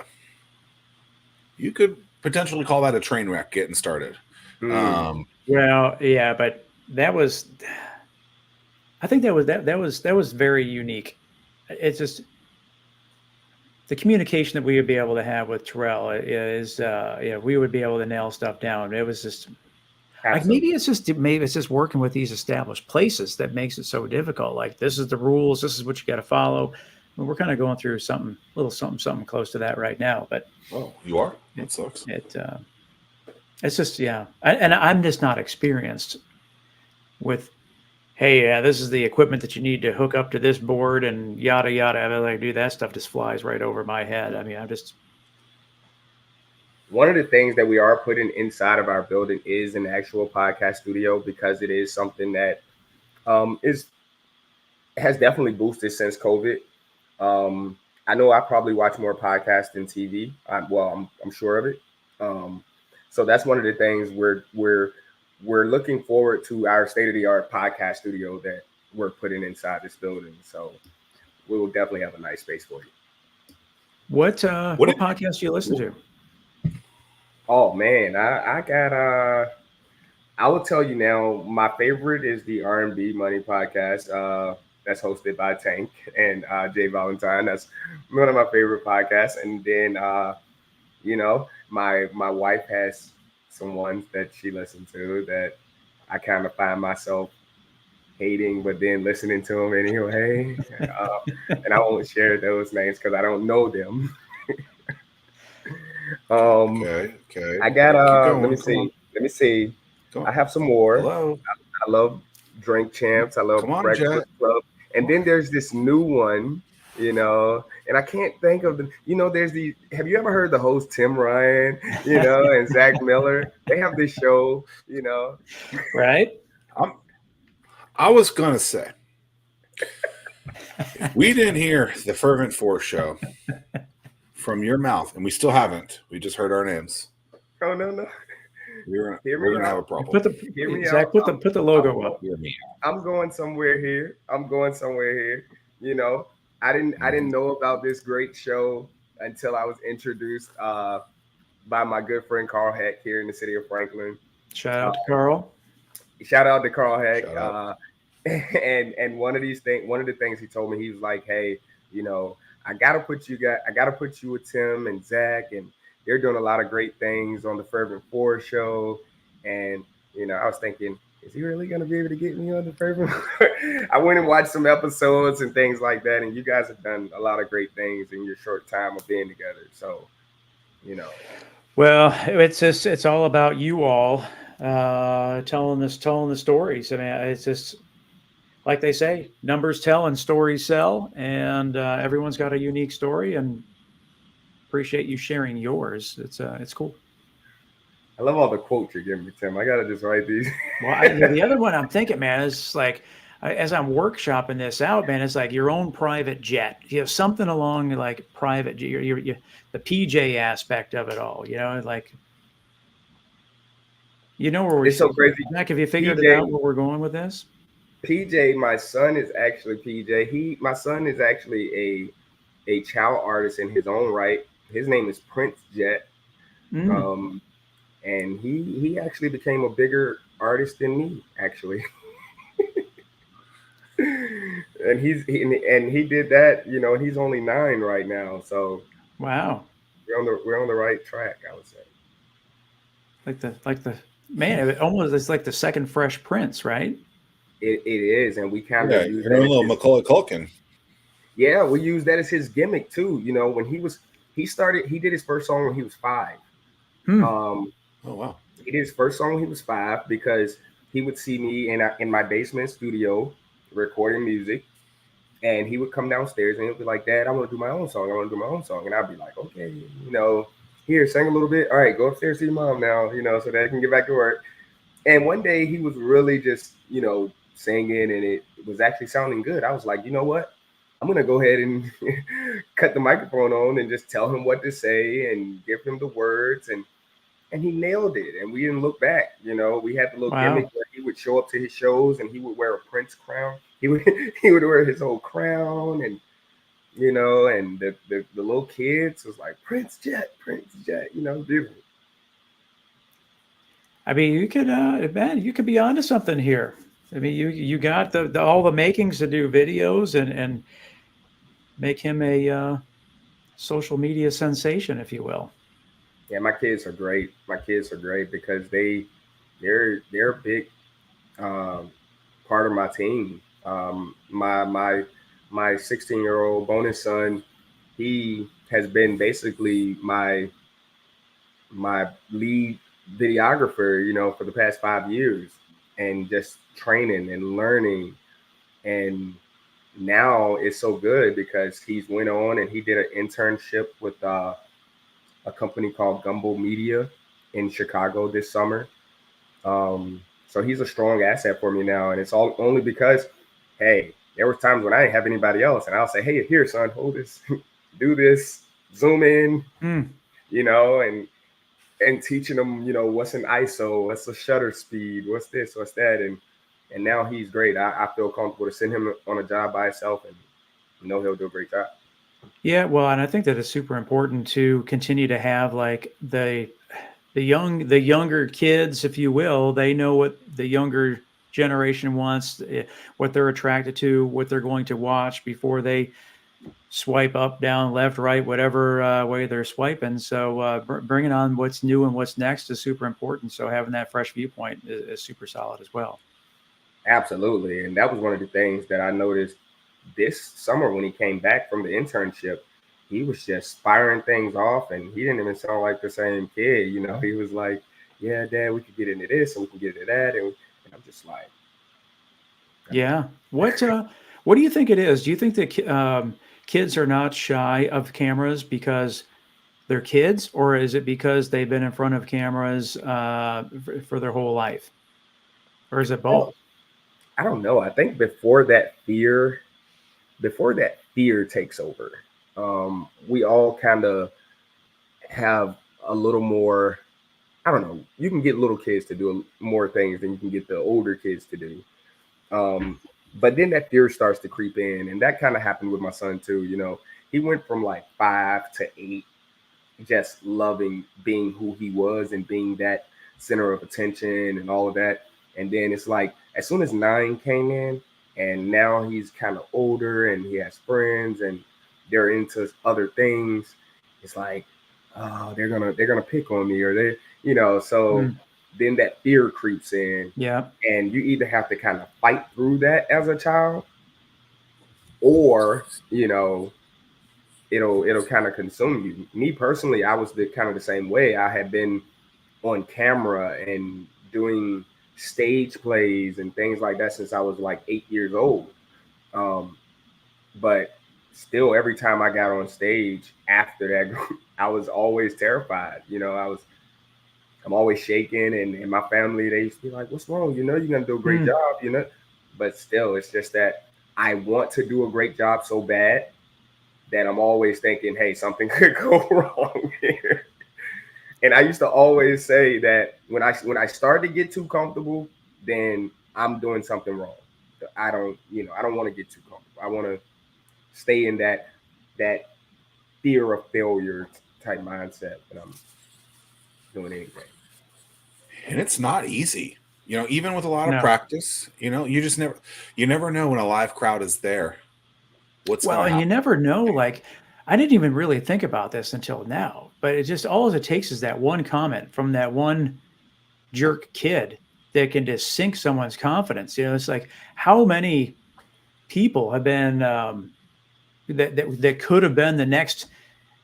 you could potentially call that a train wreck getting started. Well, yeah, but that was. I think that was very unique. It's just the communication that we would be able to have with Terrell is, we would be able to nail stuff down. It was just like maybe it's just working with these established places that makes it so difficult. Like this is the rules, this is what you got to follow. We're kind of going through something close to that right now. But you are. That sucks. It's just and I'm just not experienced with. Hey, this is the equipment that you need to hook up to this board and yada, yada. I mean, like, dude, that stuff just flies right over my head. I mean, one of the things that we are putting inside of our building is an actual podcast studio because it is something that has definitely boosted since COVID. I know I probably watch more podcasts than TV. I'm sure of it. So that's one of the things we're looking forward to our state-of-the-art podcast studio that we're putting inside this building. So we will definitely have a nice space for you. What podcast do you listen to? Oh man, I got I will tell you now, my favorite is the R&B Money podcast. That's hosted by Tank and Jay Valentine. That's one of my favorite podcasts. And then my wife has some ones that she listens to that I kind of find myself hating, but then listening to them anyway. And I won't share those names because I don't know them. Okay. I got let me see. I have some more. Hello. I love Drink Champs. I love Breakfast Club. And then there's this new one, and I can't think of there's have you ever heard the host Tim Ryan, and Zach Miller? They have this show, Right? I was going to say, we didn't hear the Fervent Four show from your mouth, and we still haven't. We just heard our names. Oh, no. We're going to have a problem. Zach, put the logo up. I'm going somewhere here. I didn't know about this great show until I was introduced by my good friend Carl Heck here in the city of Franklin. Shout out to Carl. Shout out to Carl Heck. And one of the things he told me, he was like, hey, I gotta put you with Tim and Zach, and they're doing a lot of great things on the Fervent Four show. And I was thinking, is he really gonna be able to get me on the Fervent? I went and watched some episodes and things like that, and you guys have done a lot of great things in your short time of being together. So, Well, it's all about you all telling the stories. I mean, it's just like they say, numbers tell and stories sell, and everyone's got a unique story. And appreciate you sharing yours. It's cool. I love all the quotes you're giving me, Tim. I gotta just write these. Well, the other one I'm thinking, man, is like as I'm workshopping this out, man, it's like your own private jet. You know, something along like private, the PJ aspect of it all. You know, like where we're It's so crazy. Jack. Have you figured it PJ, out where we're going with this? PJ, my son is actually PJ. My son is actually a child artist in his own right. His name is Prince Jett. Mm. Um, and he actually became a bigger artist than me, actually. And he did that, and he's only 9 right now. So Wow. we're on the right track, I would say. Like the man, it's like the second Fresh Prince, right? It is, and we kind Yeah, of use you're that a as little his, Macaulay Culkin. yeah, we use that as his gimmick too. When he did his first song when he was 5. Hmm. Um, Oh wow. he did his first song when he was 5 because he would see me in my basement studio recording music, and he would come downstairs and he'd be like, "Dad, I want to do my own song. I want to do my own song." And I'd be like, "Okay, here, sing a little bit. All right, go upstairs to your mom now, so that I can get back to work." And one day he was really just, singing, and it was actually sounding good. I was like, you know what? I'm gonna go ahead and cut the microphone on and just tell him what to say and give him the words, and he nailed it. And we didn't look back. We had the little Wow. gimmick where he would show up to his shows and he would wear a Prince crown. He would he would wear his whole crown, and and the little kids was like, Prince Jett, Prince Jett, beautiful. I mean, you could be onto something here. I mean, you got all the makings to do videos and make him a social media sensation, if you will. Yeah, my kids are great. My kids are great because they're a big um, part of my team. My 16-year-old bonus son, he has been basically my lead videographer, for the past 5 years, and just training and learning. And now it's so good because he's went on and he did an internship with a company called Gumbo Media in Chicago this summer. So he's a strong asset for me now, and it's all only because, hey, there were times when I didn't have anybody else, and I'll say, hey, here, son, hold this, do this, zoom in, Mm. and teaching them, what's an ISO, what's a shutter speed, what's this, what's that, and now he's great. I feel comfortable to send him on a job by himself, and he'll do a great job. Yeah, well, and I think that it's super important to continue to have like the younger kids, if you will. They know what the younger generation wants, what they're attracted to, what they're going to watch before they swipe up, down, left, right, whatever way they're swiping. So bringing on what's new and what's next is super important. So having that fresh viewpoint is super solid as well. Absolutely, and that was one of the things that I noticed this summer when he came back from the internship. He was just firing things off, and he didn't even sound like the same kid. He was like, "Yeah, Dad, we could get into this, and we can get into that," and I'm just like, Yeah. What do you think it is? Do you think that kids are not shy of cameras because they're kids, or is it because they've been in front of cameras for their whole life, or is it I both? don't, I don't know. I think before that fear takes over, we all kind of have a little more. I don't know. You can get little kids to do more things than you can get the older kids to do. Um, but then that fear starts to creep in, and that kind of happened with my son too. He went from like 5 to 8, just loving being who he was and being that center of attention and all of that. And then it's like as soon as 9 came in, and now he's kind of older and he has friends and they're into other things. It's like, oh, they're gonna pick on me, or so Mm, then that fear creeps in, yeah. and you either have to kind of fight through that as a child, or it'll kind of consume you. Me personally, I was the kind of the same way. I had been on camera and doing stage plays and things like that since I was like 8 years old. Um, but still, every time I got on stage after that, I was always terrified. I'm always shaking, and my family, they used to be like, "What's wrong? You're gonna do a great job." But still, it's just that I want to do a great job so bad that I'm always thinking, "Hey, something could go wrong here." And I used to always say that when I start to get too comfortable, then I'm doing something wrong. I don't want to get too comfortable. I want to stay in that fear of failure type mindset when I'm doing anything. And it's not easy. Even with a lot of No. practice, you never know when a live crowd is there. What's Well, going to and you happen? never know. Like, I didn't even really think about this until now, but it just all it takes is that one comment from that one jerk kid that can just sink someone's confidence. It's like how many people have been that could have been the next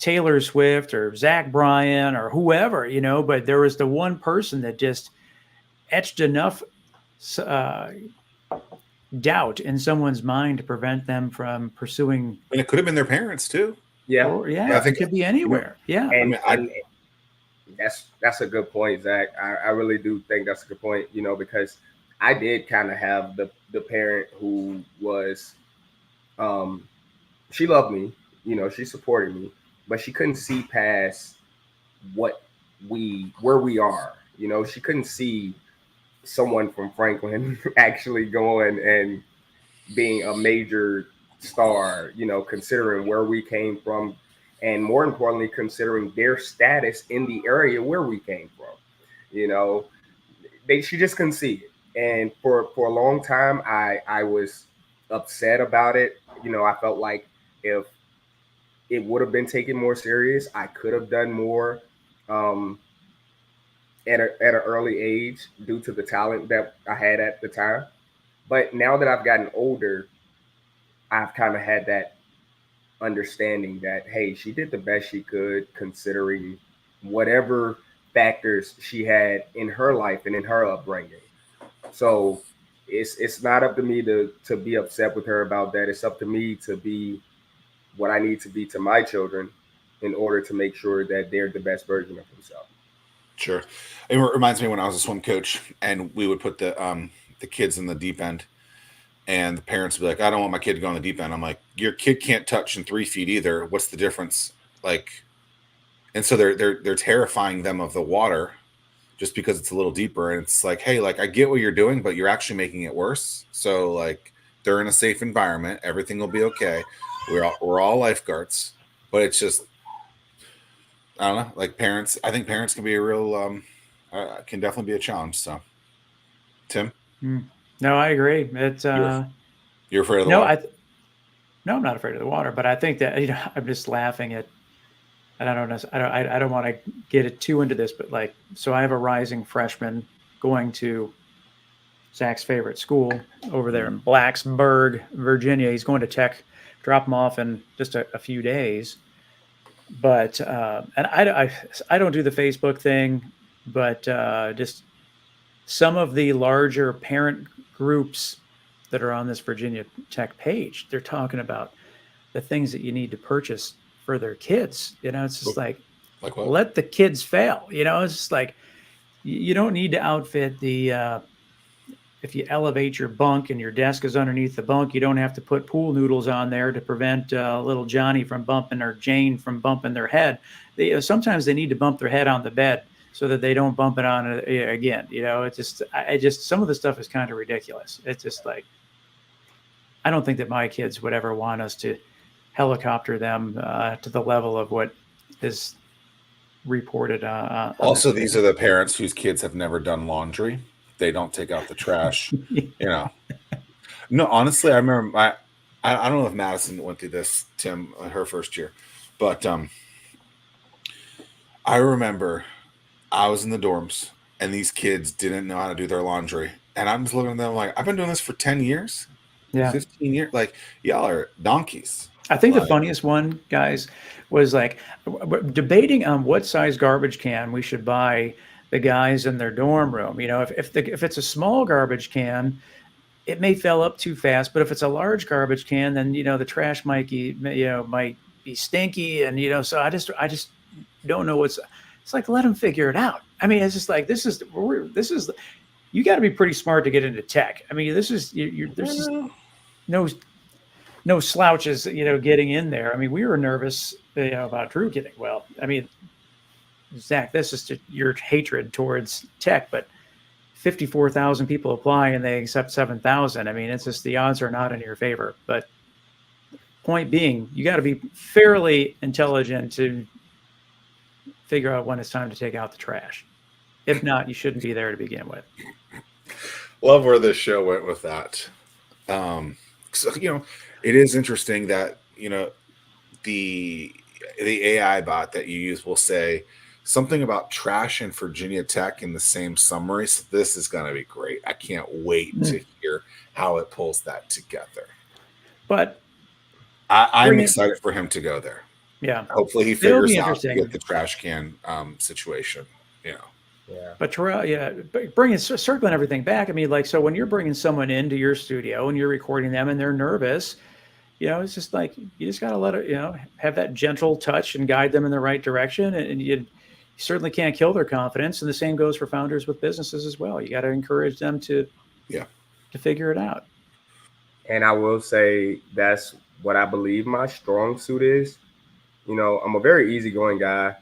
Taylor Swift or Zach Bryan or whoever, but there was the one person that just etched enough uh, doubt in someone's mind to prevent them from pursuing. And it could have been their parents too. Yeah, Or I think it could be anywhere. Yeah. and that's a good point, Zach. I really do think that's a good point. Because I did kind of have the parent who was, she loved me, she supported me, but she couldn't see past what where we are. She couldn't see someone from Franklin actually going and being a major star, considering where we came from, and more importantly, considering their status in the area where we came from. You know, she just couldn't see it. And for a long time, I was upset about it. I felt like if it would have been taken more serious, I could have done more um, at an early age due to the talent that I had at the time. But now that I've gotten older, I've kind of had that understanding that, hey, she did the best she could considering whatever factors she had in her life and in her upbringing. So it's not up to me to be upset with her about that. It's up to me to be what I need to be to my children in order to make sure that they're the best version of themselves. Sure. It reminds me when I was a swim coach and we would put the kids in the deep end, and the parents would be like, I don't want my kid to go in the deep end. I'm like, your kid can't touch in 3 feet either. What's the difference? Like, and so they're terrifying them of the water just because it's a little deeper. And it's like, hey, like, I get what you're doing, but you're actually making it worse. So like, they're in a safe environment. Everything will be okay. We're all lifeguards, but it's just, I don't know. Like parents, I think parents can be a real, can definitely be a challenge. So, Tim, No, I agree. It's you're afraid of the no, water? no, I'm not afraid of the water, but I think that I'm just laughing at, and I don't want to get it too into this, but like, so I have a rising freshman going to Zach's favorite school over there in Blacksburg, Virginia. He's going to Tech, drop him off in just a few days. But and I don't do the Facebook thing, but just some of the larger parent groups that are on this Virginia Tech page, they're talking about the things that you need to purchase for their kids. It's just like what? Let the kids fail. It's just like you don't need to outfit the. If you elevate your bunk and your desk is underneath the bunk, you don't have to put pool noodles on there to prevent little Johnny from bumping or Jane from bumping their head. Sometimes they need to bump their head on the bed so that they don't bump it on again. It's just some of the stuff is kind of ridiculous. It's just like, I don't think that my kids would ever want us to helicopter them to the level of what is reported. Also, these are the parents whose kids have never done laundry. They don't take out the trash. No, honestly, I remember I don't know if Madison went through this, Tim, her first year, but I remember I was in the dorms and these kids didn't know how to do their laundry, and I'm just looking at them like, I've been doing this for 10 years, 15 years, like, y'all are donkeys. I think the funniest one, guys, was like debating on what size garbage can we should buy the guys in their dorm room. If it's a small garbage can, it may fill up too fast. But if it's a large garbage can, then the trash might might be stinky, and so I just don't know what's. It's like, let them figure it out. I mean, it's just like this is you got to be pretty smart to get into tech. I mean, this is there's just no slouches, getting in there. I mean, we were nervous, about Drew getting well. I mean, Zach, this is your hatred towards tech, but 54,000 people apply and they accept 7,000. I mean, it's just the odds are not in your favor. But point being, you got to be fairly intelligent to figure out when it's time to take out the trash. If not, you shouldn't be there to begin with. Love where this show went with that. So it is interesting that the AI bot that you use will say something about trash and Virginia Tech in the same summary. So this is going to be great. I can't wait to hear how it pulls that together. But I'm excited for him to go there. Yeah. Hopefully he figures out to get the trash can situation. Yeah. But Terrell, circling everything back. I mean, like, so when you're bringing someone into your studio and you're recording them and they're nervous, it's just like, you just got to let it, have that gentle touch and guide them in the right direction. And you certainly can't kill their confidence. And the same goes for founders with businesses as well. You got to encourage them to figure it out. And I will say that's what I believe my strong suit is. I'm a very easygoing guy.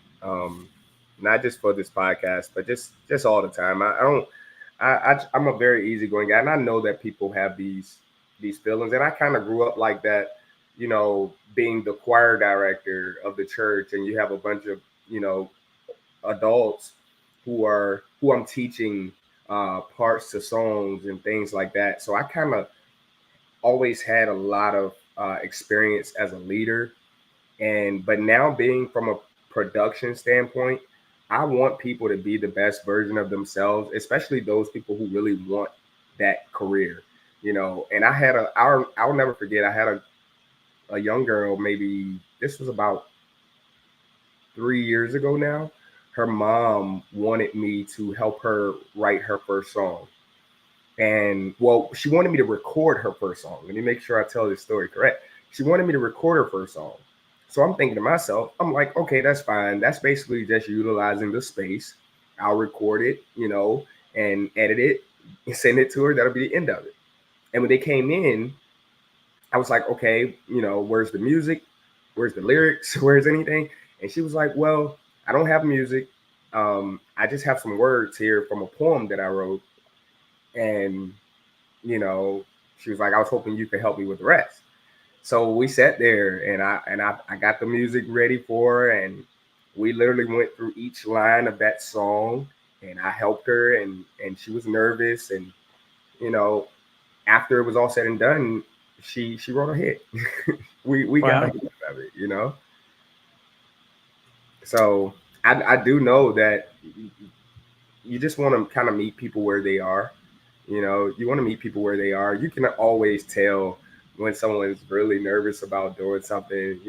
Not just for this podcast, but just all the time. I'm a very easygoing guy, and I know that people have these feelings, and I kind of grew up like that, being the choir director of the church, and you have a bunch of adults who I'm teaching parts to songs and things like that. So I kind of always had a lot of experience as a leader, but now being from a production standpoint, I want people to be the best version of themselves, especially those people who really want that career, and I'll never forget, I had a young girl, maybe this was about 3 years ago now. Her mom wanted me to help her write her first song. And she wanted me to record her first song. Let me make sure I tell this story correct. She wanted me to record her first song. So I'm thinking to myself, I'm like, okay, that's fine. That's basically just utilizing the space. I'll record it, and edit it and send it to her. That'll be the end of it. And when they came in, I was like, okay, where's the music? Where's the lyrics? Where's anything? And she was like, well, I don't have music. I just have some words here from a poem that I wrote. And, she was like, I was hoping you could help me with the rest. So we sat there and I got the music ready for her, and we literally went through each line of that song, and I helped her, and she was nervous, and after it was all said and done, she wrote a hit. we got a hit of it, So I do know that you just want to kind of meet people where they are. You want to meet people where they are. You can always tell when someone's really nervous about doing something,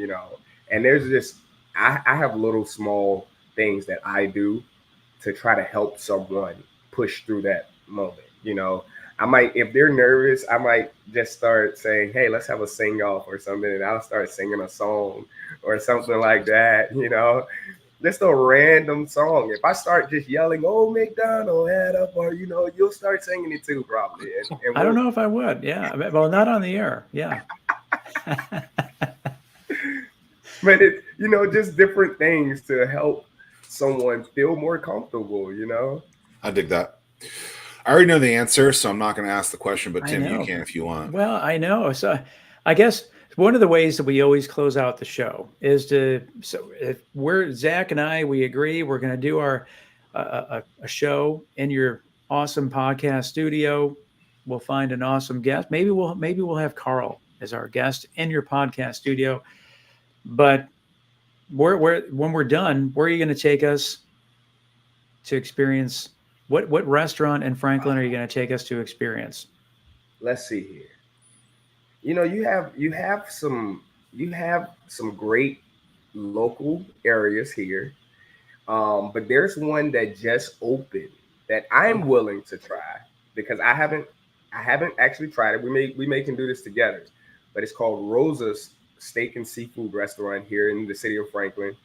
and there's just, I have little small things that I do to try to help someone push through that moment. I might, if they're nervous, I might just start saying, hey, let's have a sing off or something. And I'll start singing a song or something like that, just a random song. If I start just yelling, "Oh, McDonald, head up," or you'll start singing it too, probably. And I don't know if I would. Yeah, well, not on the air. Yeah. But it, just different things to help someone feel more comfortable. I dig that. I already know the answer, so I'm not going to ask the question. But Tim, you can if you want. Well, I know. So, I guess one of the ways that we always close out the show is if Zach and I, we agree we're going to do our a show in your awesome podcast studio. We'll find an awesome guest. Maybe we'll have Carl as our guest in your podcast studio. But when we're done, where are you going to take us to experience? What restaurant in Franklin are you going to take us to experience? Let's see here. You have some great local areas here. But there's one that just opened that I'm willing to try because I haven't actually tried it. We can do this together, but it's called Rosa's Steak and Seafood Restaurant here in the city of Franklin.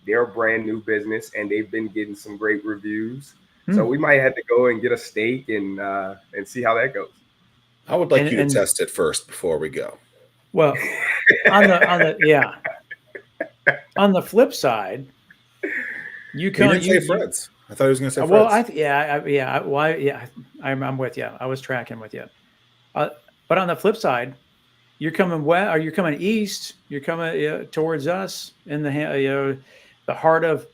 They're a brand new business and they've been getting some great reviews. So we might have to go and get a steak and see how that goes. I would like you to test it first before we go. Well, on the flip side, you didn't say Fred's. I thought he was going to say Fred's. Well, I'm with you. I was tracking with you. But on the flip side, you're coming west, or you're coming east. You're coming towards us in the heart of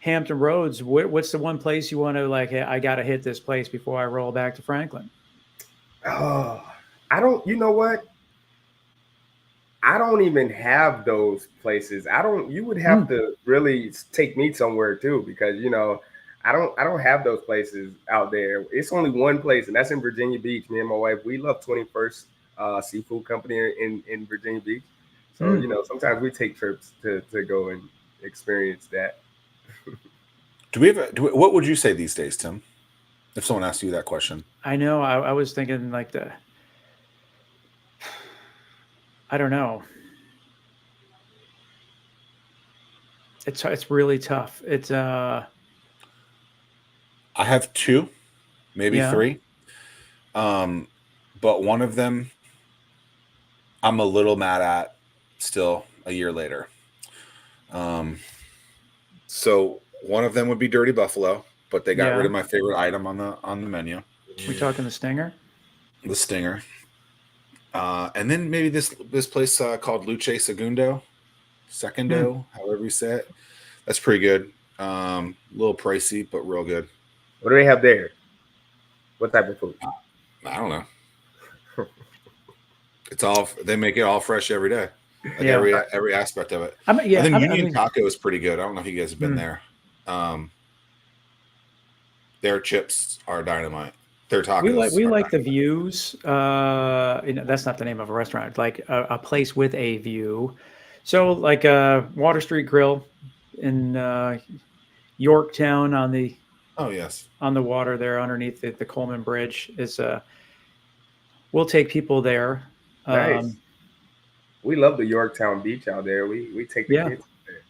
Hampton Roads. What's the one place you want to like? Hey, I got to hit this place before I roll back to Franklin. Oh, I don't. You know what? I don't even have those places. You would have to really take me somewhere too, because I don't have those places out there. It's only one place, and that's in Virginia Beach. Me and my wife, we love 21st Seafood Company in Virginia Beach. So sometimes we take trips to go and experience that. What would you say these days, Tim? If someone asked you that question. I know. I was thinking like I don't know. It's really tough. It's I have two, maybe three. But one of them I'm a little mad at still a year later. So one of them would be Dirty Buffalo, but they got rid of my favorite item on the menu. We talking the Stinger? The Stinger. And then maybe this place called Luce Secondo, however you say it. That's pretty good. A little pricey, but real good. What do they have there? What type of food? I don't know. They make it all fresh every day. Like every aspect of it. And then Union Taco is pretty good. I don't know if you guys have been there. Their chips are dynamite. Their tacos. We like the views. That's not the name of a restaurant. Like a place with a view. So like Water Street Grill in Yorktown on the on the water there underneath the Coleman Bridge is we'll take people there. Nice. We love the Yorktown Beach out there. We take the kids there.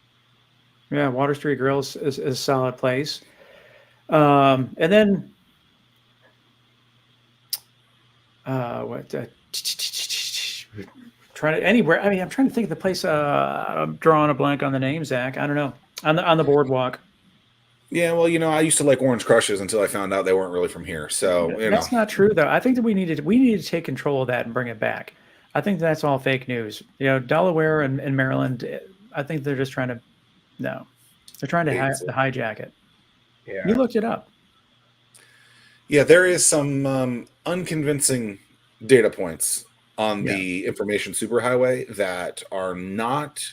Yeah, Water Street Grill is a solid place. And then trying to anywhere. I mean, I'm trying to think of the place. I'm drawing a blank on the name, Zach. I don't know. On the boardwalk. Yeah, well, I used to like Orange Crushes until I found out they weren't really from here. So that's not true, though. I think that we need to take control of that and bring it back. I think that's all fake news. Delaware and Maryland. I think they're just trying to. No, they're trying to hijack it. Yeah, you looked it up. Yeah, there is some unconvincing data points on the information superhighway that are not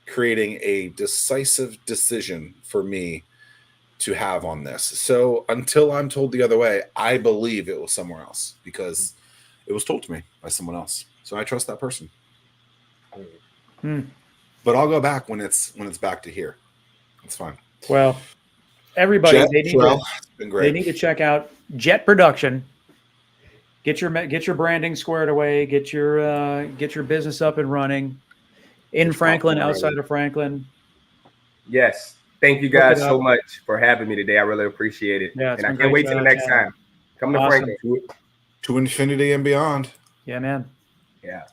creating a decisive decision for me to have on this. So until I'm told the other way, I believe it was somewhere else because it was told to me by someone else. So I trust that person. But I'll go back when it's back to here. It's fine. Well, everybody, they need to check out Jett Production. Get your branding squared away. Get your business up and running in Franklin, outside of Franklin. Yes. Thank you guys so much for having me today. I really appreciate it. Yeah, and I can't wait till the next time. Come to Franklin. To infinity and beyond. Yeah, man. Yeah.